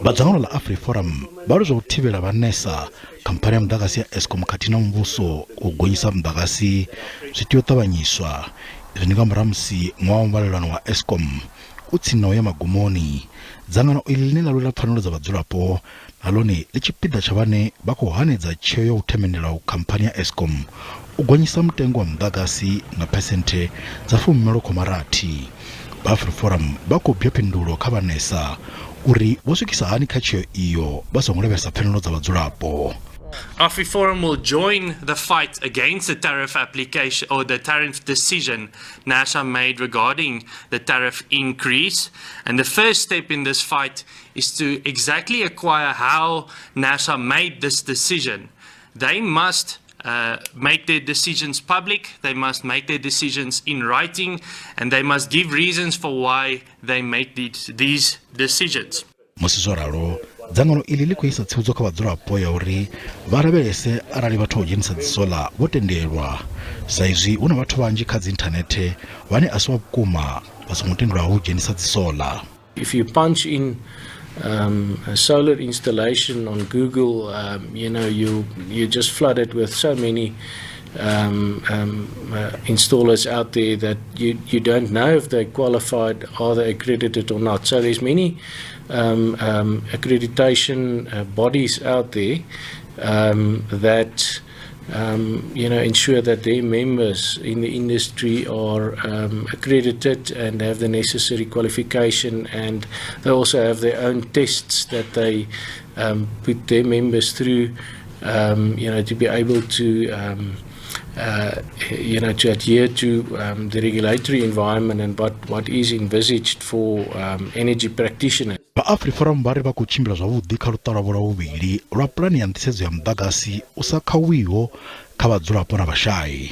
Vhadzulapo la Afriforum vha ri zwa u thivhela vhanesa khamphani ya mudagasi ya Eskom khathihi na muvhuso u gonyisa mudagasi zwi tea u ṱavhanyiswa. Izwi ndi nga murahu musi ṅwaha wa muvhalelano wa Eskom u tsini na u ya magumoni. Dzangano iḽi ḽine ḽa lwela pfanelo dza vhadzulapo na ḽone ḽi tshipiḓa tsha vhane vha khou hanedza tsheo ya u themendela khamphani ya Eskom u gonyisa mutengo wa mudagasi nga phesenthe dza 16. Vha Afriforum vha khou bya phindulo kha vhanesa uri vho swikisa hani kha tsheo iyo vha songo lavhelesa pfanelo dza vhadzulapo. Afriforum will join the fight against the tariff application or the tariff decision NASA made regarding the tariff increase. And the first step in this fight is to exactly acquire how NASA made this decision. They must make their decisions public, they must make their decisions in writing, and they must give reasons for why they make these decisions. Musizoralo dzangano iḽi ḽi khou isa tsivhudzo kha vhadzulapo ya uri vha lavhelese arali vhathu vha u dzhenisa dzisola vho tendelwa, sa izwi hu na vhathu vhanzhi kha dzi inthanethe vhane a si wa vhukuma vha songo tendelwaho u dzhenisa dzisola. If you punch in a solar installation on Google, you're just flooded with so many installers out there that you don't know if they're qualified, are they accredited or not. So there's many accreditation bodies out there that ensure that their members in the industry are accredited and have the necessary qualification, and they also have their own tests that they put their members through, to be able to to adhere to the regulatory environment and what is envisaged for energy practitioners. Vha Afriforum vha ri vha khou tshimbila zwavhuḓi kha luṱa lwavho lwa vhuvhili lwa pulani ya nḓisedzo ya mudagasi u sa khauwiho kha vhadzulapo na vhashai.